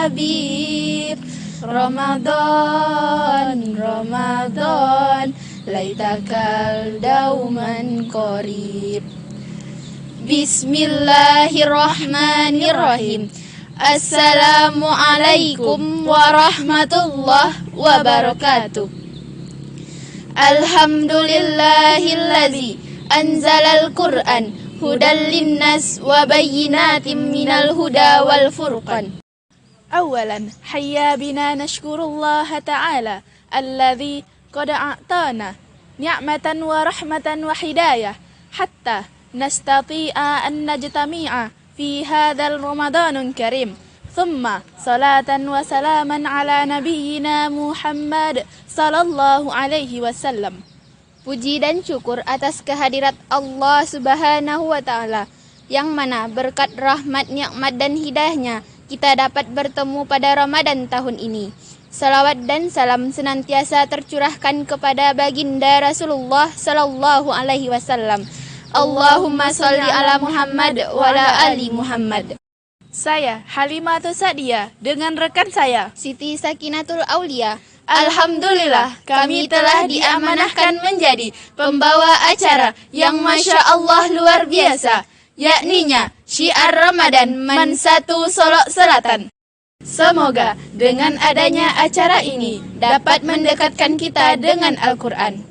حبيب رمضان رمضان ليتك دوما قريب بسم الله الرحمن الرحيم السلام عليكم ورحمة الله وبركاته الحمد لله الذي أنزل القرآن هدى للناس وبينات من الهدى والفرقان أولا حيا بنا نشكر الله تعالى الذي قد أعطانا نعمة ورحمة وهداية حتى نستطيع أن نجتمع في هذا رمضان الكريم ثم صلاة وسلاما على نبينا Muhammad sallallahu alaihi wasallam. Puji dan syukur atas kehadirat Allah Subhanahu wa taala yang mana berkat rahmat, nikmat dan hidayahnya kita dapat bertemu pada Ramadan tahun ini. Salawat dan salam senantiasa tercurahkan kepada baginda Rasulullah sallallahu alaihi wasallam. Allahumma sholli ala Muhammad wa ala ali Muhammad. Saya Halimatus Sa'diyah dengan rekan saya Siti Sakinatul Aulia. Alhamdulillah kami telah diamanahkan menjadi pembawa acara yang Masya Allah luar biasa, yakninya Syiar Ramadan Man 1 Solok Selatan. Semoga dengan adanya acara ini dapat mendekatkan kita dengan Al-Quran.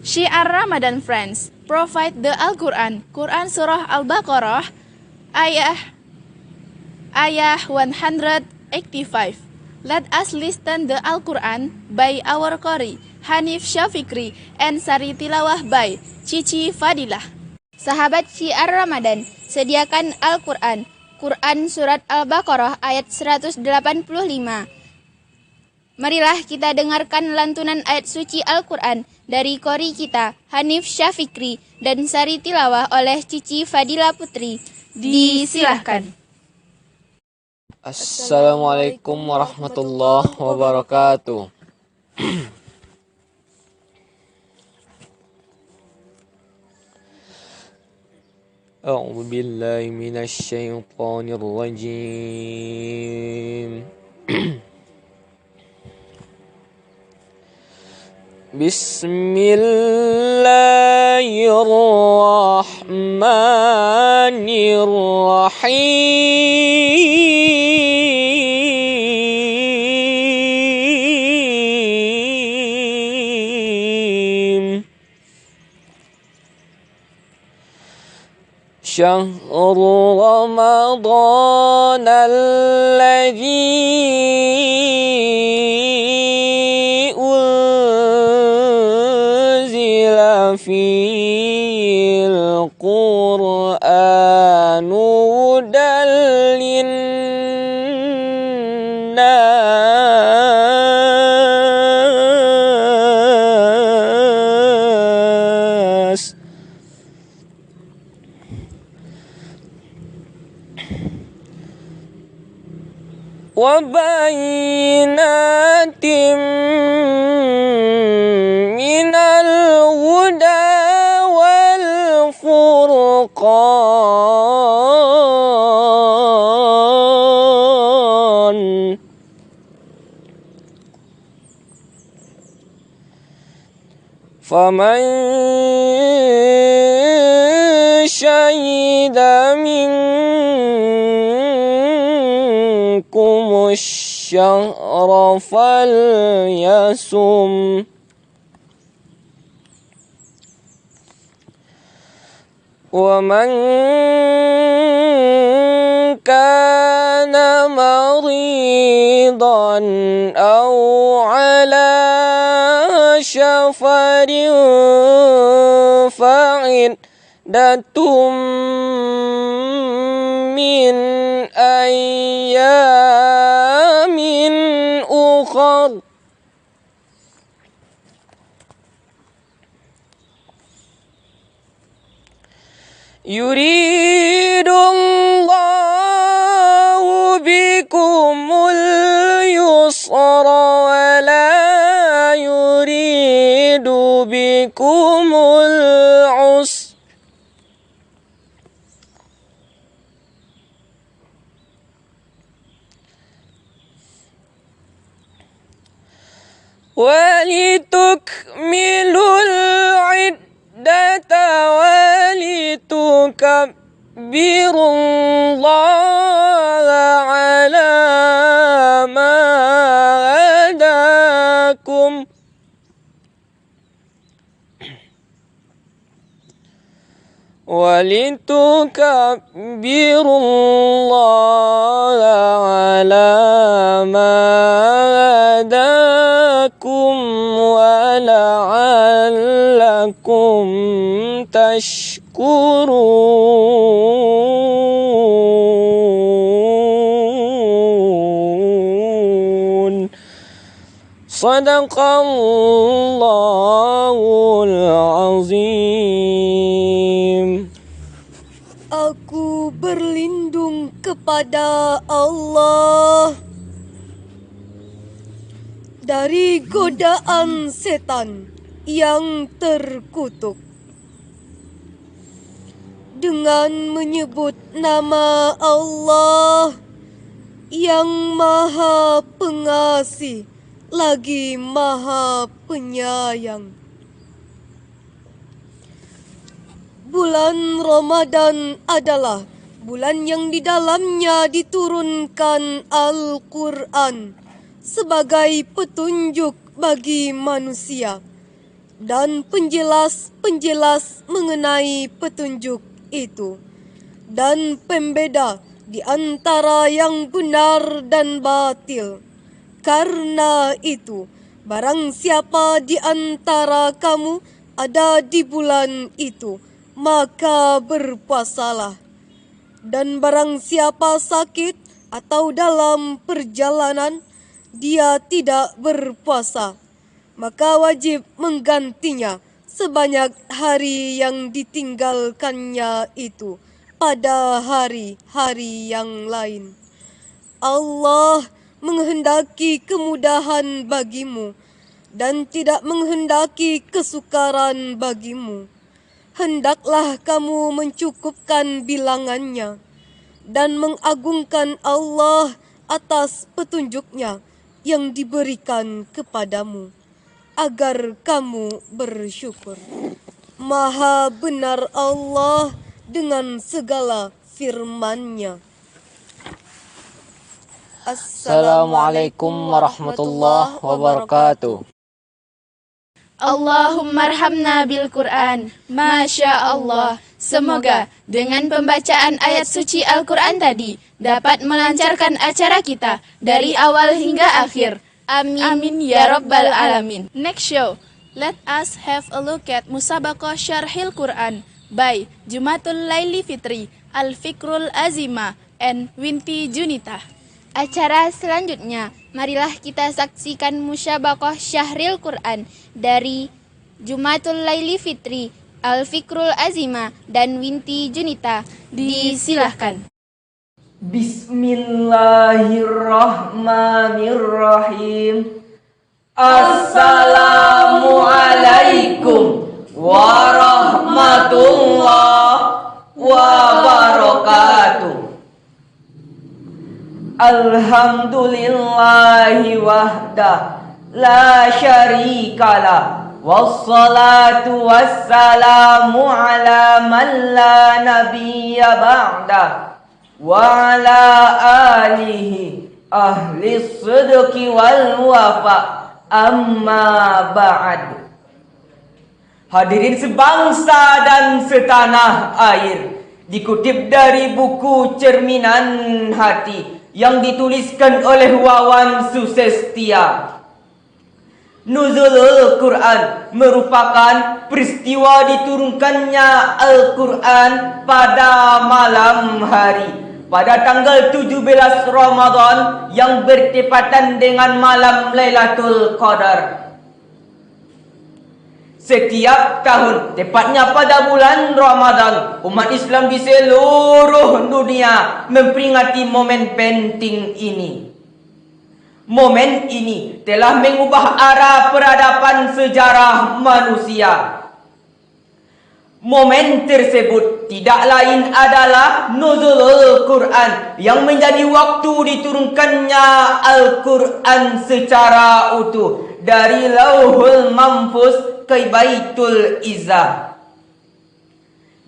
Syiar Ramadan Friends provide the Al-Quran, Quran Surah Al-Baqarah, ayah 185. Let us listen the Al-Quran by our Qari, Hanif Syafikri, and Sari Tilawah by Cici Fadilah. Sahabat Syiar Ramadan, sediakan Al-Quran, Quran Surat Al-Baqarah ayat 185. Marilah kita dengarkan lantunan ayat suci Al-Quran dari Qari kita, Hanif Syafikri, dan Sari Tilawah oleh Cici Fadilah Putri. Disilahkan. Assalamualaikum warahmatullahi wabarakatuh. A'udzu billahi minasy syaithanir rajim. Bismillahirrahmanirrahim. Syahrul Ramadan alladzi unzila fil Qur'an hudan linnas wa bayyinatin minal huda wal furqan faman syahida minkum syahra falyasum wa man kana maridan aw ala syafarin fa'iddatum min ayyamin ukhar yuridullahu bikumul yusra wa la yuridu bikumul usra ولتكملوا العدة ولتكبروا الله على ما هداكم ولتكبروا الله على ما هداكم ولعلكم تشكرون صدق الله العظيم. Aku berlindung kepada Allah dari godaan setan yang terkutuk dengan menyebut nama Allah yang Maha Pengasih lagi Maha Penyayang. Bulan Ramadan adalah bulan yang di dalamnya diturunkan Al-Quran sebagai petunjuk bagi manusia dan penjelas-penjelas mengenai petunjuk itu dan pembeda di antara yang benar dan batil. Karena itu, barang siapa di antara kamu ada di bulan itu, maka berpuasalah. Dan barang siapa sakit atau dalam perjalanan, dia tidak berpuasa, maka wajib menggantinya sebanyak hari yang ditinggalkannya itu pada hari-hari yang lain. Allah menghendaki kemudahan bagimu dan tidak menghendaki kesukaran bagimu. Hendaklah kamu mencukupkan bilangannya dan mengagungkan Allah atas petunjuknya yang diberikan kepadamu, agar kamu bersyukur. Maha benar Allah dengan segala firman-Nya. Assalamualaikum warahmatullahi wabarakatuh. Allahumma arhamna bil Quran. Masya Allah. Semoga dengan pembacaan ayat suci Al-Quran tadi dapat melancarkan acara kita dari awal hingga akhir. Amin. Amin ya Rabbal Alamin. Next show, let us have a look at Musabaqah Syarhil Quran by Jumatul Laili Fitri, Al-Fikrul Azima, and Winti Junita. Acara selanjutnya, marilah kita saksikan Musabaqah Syahril Quran dari Jumatul Laili Fitri, Al-Fikrul Azima, dan Winti Junita. Disilahkan. Bismillahirrahmanirrahim. Assalamualaikum warahmatullahi wabarakatuh. Alhamdulillahi wahda la syarikalah, wassalatu wassalamu ala man la nabiyya ba'da, wa ala alihi ahli sidqi wal wafa, amma ba'd. Hadirin sebangsa dan setanah air, dikutip dari buku Cerminan Hati yang dituliskan oleh Wawan Susestia. Nuzulul Quran merupakan peristiwa diturunkannya Al-Quran pada malam hari pada tanggal 17 Ramadan yang bertepatan dengan malam Lailatul Qadar. Setiap tahun, tepatnya pada bulan Ramadan, umat Islam di seluruh dunia memperingati momen penting ini. Momen ini telah mengubah arah peradaban sejarah manusia. Momen tersebut tidak lain adalah Nuzulul Quran yang menjadi waktu diturunkannya Al-Quran secara utuh dari Lauhul Mahfuz ke Baitul Izzah.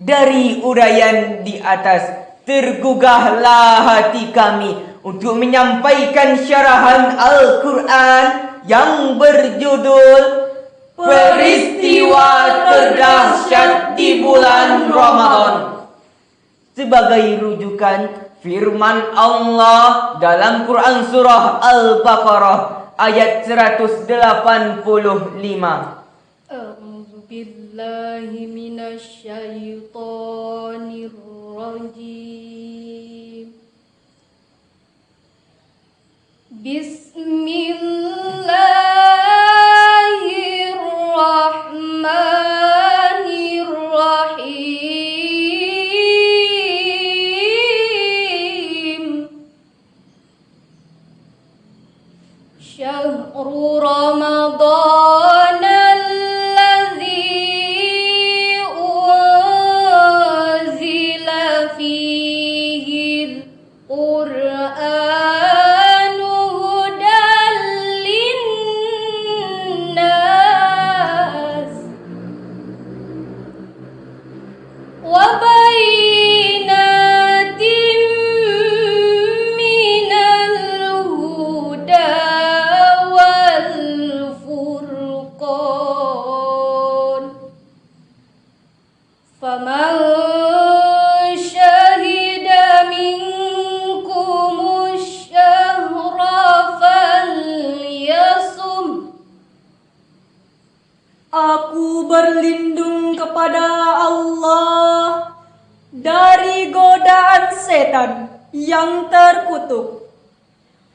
Dari uraian di atas, tergugahlah hati kami untuk menyampaikan syarahan Al-Quran yang berjudul Peristiwa Terdahsyat di Bulan Ramadan. Sebagai rujukan firman Allah dalam Quran Surah Al-Baqarah ayat 185. A'udzu billahi minasyaitonir rajim. Bismillahirrahmanirrahim. Syahrul Ramadan alladzi unzila fihi al-Qur'an hudan linnas wa bayyinatin minal huda wal furqan. Faman syahida minkumus syahra falyasum. Aku berlindung kepada Allah dari godaan setan yang terkutuk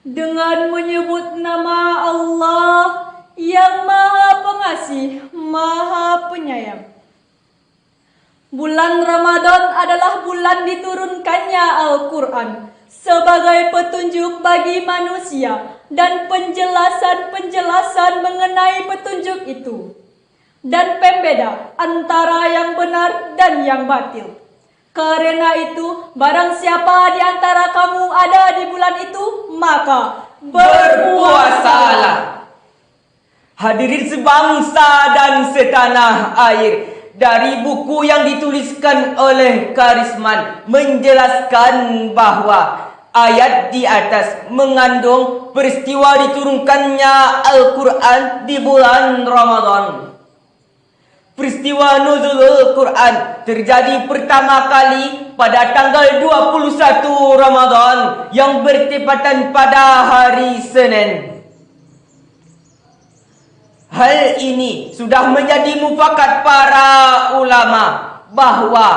dengan menyebut nama Allah yang Maha Pengasih, Maha Penyayang. Bulan Ramadan adalah bulan diturunkannya Al-Quran sebagai petunjuk bagi manusia dan penjelasan-penjelasan mengenai petunjuk itu, dan pembeda antara yang benar dan yang batil. Karena itu, barang siapa di antara kamu ada di bulan itu, maka Berpuasalah. Hadirin sebangsa dan setanah air, dari buku yang dituliskan oleh Karisman menjelaskan bahwa ayat di atas mengandung peristiwa diturunkannya Al-Quran di bulan Ramadan. Peristiwa nuzulul Quran terjadi pertama kali pada tanggal 21 Ramadan yang bertepatan pada hari Senin. Hal ini sudah menjadi mufakat para ulama bahwa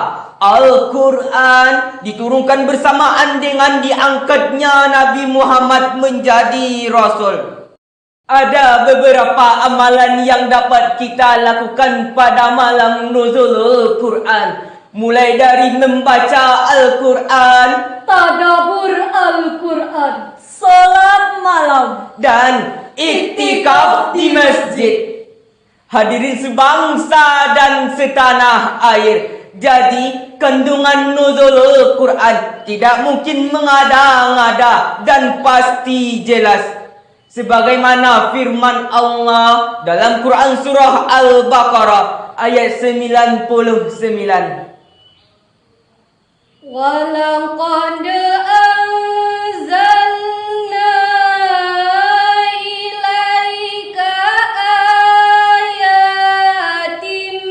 Al-Quran diturunkan bersamaan dengan diangkatnya Nabi Muhammad menjadi Rasul. Ada beberapa amalan yang dapat kita lakukan pada malam nuzulul Quran, mulai dari membaca Al-Quran, tadabbur Al-Quran, salat malam, dan iktikaf di masjid. Hadirin sebangsa dan setanah air, jadi kandungan nuzulul Quran tidak mungkin mengada-ngada dan pasti jelas. Sebagaimana firman Allah dalam Quran Surah Al-Baqarah ayat 99. walaqad anzalna ilaika ayatin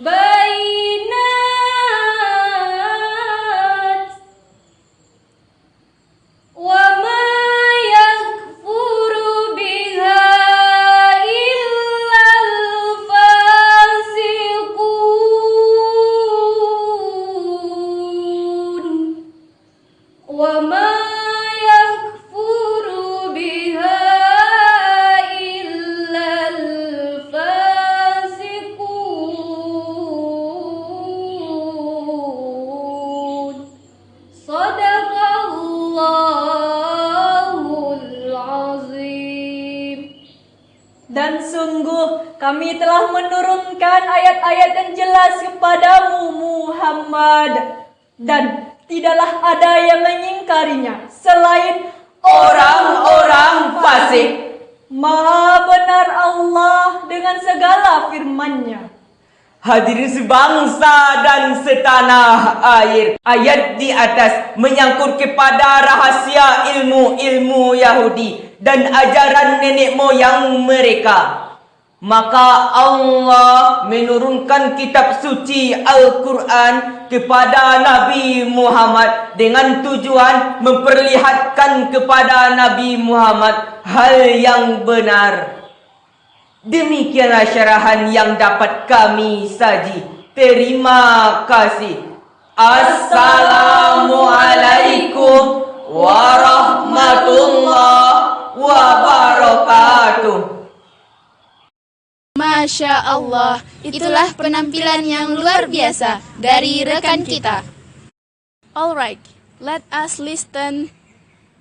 bayyinat wa ma yakfuru biha illal fasiqun wa ma yakfuru biha illal fasiqun. Sadaqallahul azim. Dan sungguh kami telah menurunkan ayat-ayat yang jelas kepadamu Muhammad, dan tidaklah ada yang mengingkarinya selain Orang-orang fasik. firman-Nya. Hadirin sebangsa dan setanah air, ayat di atas menyangkut kepada rahasia ilmu-ilmu Yahudi dan ajaran nenek moyang mereka. Maka Allah menurunkan kitab suci Al-Quran kepada Nabi Muhammad dengan tujuan memperlihatkan kepada Nabi Muhammad hal yang benar. Demikianlah syarahan yang dapat kami saji. Terima kasih. Assalamualaikum warahmatullahi wabarakatuh. Masya Allah, itulah penampilan yang luar biasa dari rekan kita. Alright, let us listen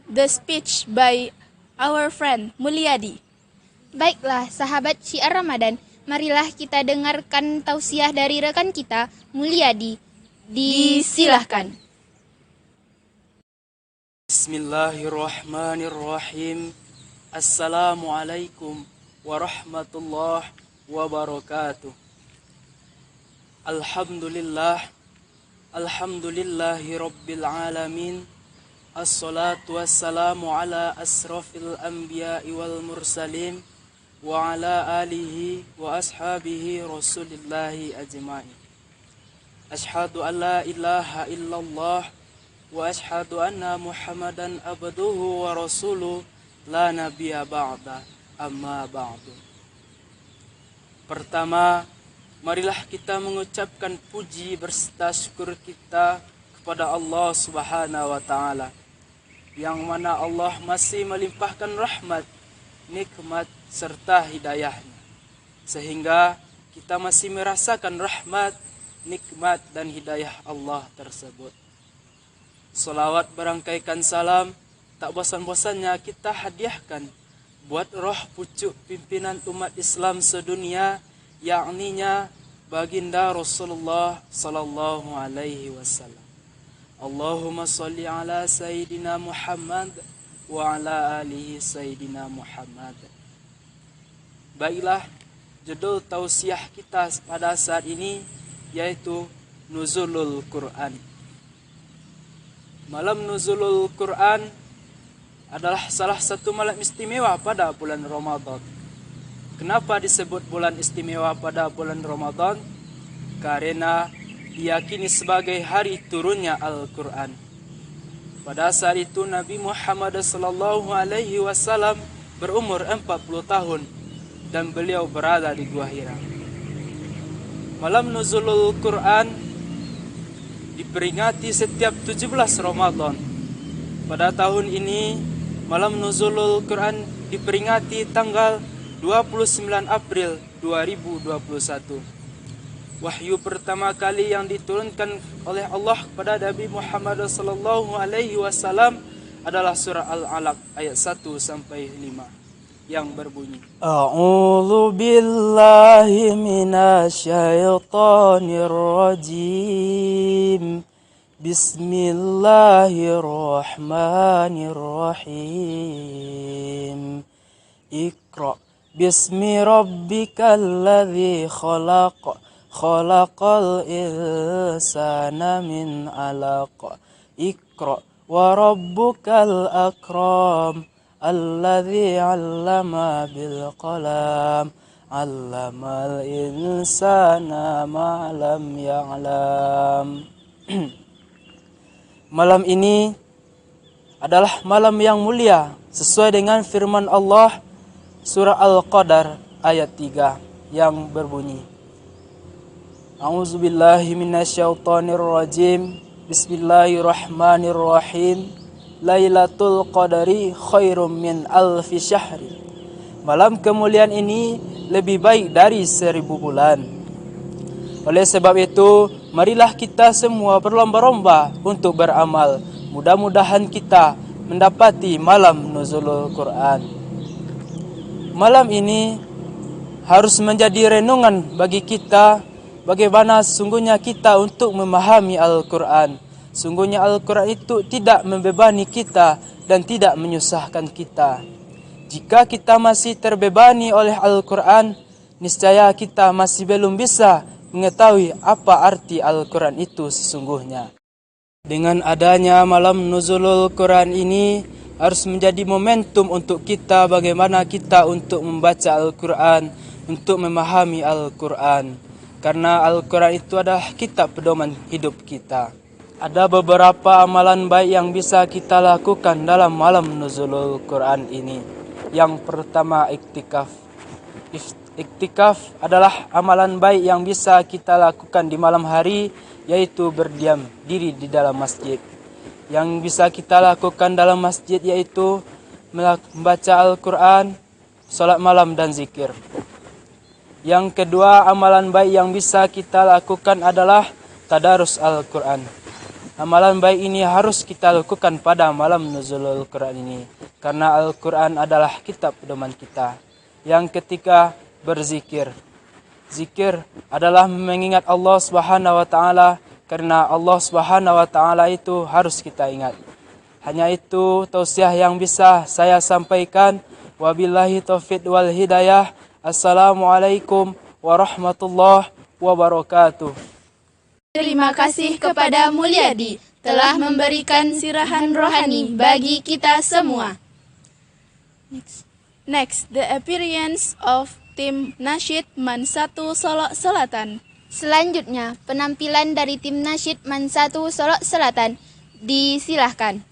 the speech by our friend Mulyadi. Baiklah, sahabat Syiar Ramadan, marilah kita dengarkan tausiah dari rekan kita, Mulyadi. Disilahkan. Bismillahirrahmanirrahim. Assalamualaikum warahmatullahi wabarakatuh. Alhamdulillahi rabbil alamin. Assalatu wassalamu ala asrafil anbiya'i wal mursalin wa ala alihi wa ashabihi rasulillahi ajma'in. Ashhadu an la ilaha illallah wa ashhadu anna muhammadan abduhu wa rasuluh la nabiyya ba'da, amma ba'du. Pertama, marilah kita mengucapkan puji berserta syukur kita kepada Allah Subhanahu wa taala, yang mana Allah masih melimpahkan rahmat, nikmat serta hidayahnya, sehingga kita masih merasakan rahmat, nikmat dan hidayah Allah tersebut. Salawat berangkaikan salam tak bosan-bosannya kita hadiahkan buat roh pucuk pimpinan umat Islam sedunia, yakninya baginda Rasulullah sallallahu alaihi wasallam. Allahumma salli ala Sayyidina Muhammad wa ala alihi Sayyidina Muhammad. Baiklah, judul tausiah kita pada saat ini yaitu Nuzulul Quran. Malam Nuzulul Quran adalah salah satu malam istimewa pada bulan Ramadan. Kenapa disebut bulan istimewa pada bulan Ramadan? Karena diyakini sebagai hari turunnya Al-Quran. Pada saat itu Nabi Muhammad SAW berumur 40 tahun dan beliau berada di Gua Hira. Malam Nuzulul Quran diperingati setiap 17 Ramadan. Pada tahun ini Malam Nuzulul Quran diperingati tanggal 29 April 2021. Wahyu pertama kali yang diturunkan oleh Allah kepada Nabi Muhammad SAW adalah surah Al-Alaq ayat 1 sampai 5 yang berbunyi, A'udzu billahi minasyaitonir rajim. Bismillahirrahmanirrahim. Iqra bismi rabbikal ladzi khalaq. Khalaqal insana min 'alaq. Iqra wa rabbukal akram. Alladzi 'allama bil qalam. 'Allamal insana ma lam ya'lam. Malam ini adalah malam yang mulia sesuai dengan firman Allah surah Al-Qadar ayat 3 yang berbunyi, A'udzubillahi minasyaitonirrajim. Bismillahirrahmanirrahim. Lailatul Qadari khairum min alfi syahri. Malam kemuliaan ini lebih baik dari 1000 bulan. Oleh sebab itu, marilah kita semua berlomba-lomba untuk beramal. Mudah-mudahan kita mendapati malam Nuzulul Quran. Malam ini harus menjadi renungan bagi kita bagaimana sungguhnya kita untuk memahami Al-Quran. Sungguhnya Al-Quran itu tidak membebani kita dan tidak menyusahkan kita. Jika kita masih terbebani oleh Al-Quran, niscaya kita masih belum bisa mengetahui apa arti Al-Quran itu sesungguhnya. Dengan adanya malam nuzulul Quran ini harus menjadi momentum untuk kita bagaimana kita untuk membaca Al-Quran, untuk memahami Al-Quran. Karena Al-Quran itu adalah kitab pedoman hidup kita. Ada beberapa amalan baik yang bisa kita lakukan dalam malam nuzulul Quran ini. Yang pertama, iktikaf. Iktikaf adalah amalan baik yang bisa kita lakukan di malam hari, yaitu berdiam diri di dalam masjid. Yang bisa kita lakukan dalam masjid yaitu membaca Al-Quran, salat malam dan zikir. Yang kedua, amalan baik yang bisa kita lakukan adalah tadarus Al-Quran. Amalan baik ini harus kita lakukan pada malam nuzulul Quran ini, karena Al-Quran adalah kitab pedoman kita. Yang ketiga, berzikir. Zikir adalah mengingat Allah Subhanahu wa taala, karena Allah Subhanahu wa taala itu harus kita ingat. Hanya itu tausiah yang bisa saya sampaikan. Wabillahi taufiq wal hidayah. Assalamualaikum warahmatullahi wabarakatuh. Terima kasih kepada Mulyadi telah memberikan sirahan rohani bagi kita semua. Next, the appearance of tim Nasyid Man 1 Solok Selatan. Selanjutnya, penampilan dari tim Nasyid Man 1 Solok Selatan. Disilahkan.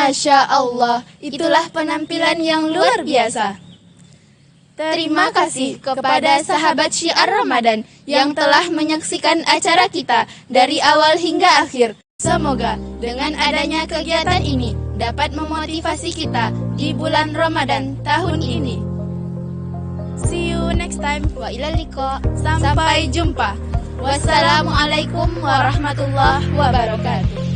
Masya Allah, itulah penampilan yang luar biasa. Terima kasih kepada sahabat Syiar Ramadan yang telah menyaksikan acara kita dari awal hingga akhir. Semoga dengan adanya kegiatan ini dapat memotivasi kita di bulan Ramadan tahun ini. See you next time. Wa ilal liqa. Sampai jumpa. Wassalamualaikum warahmatullahi wabarakatuh.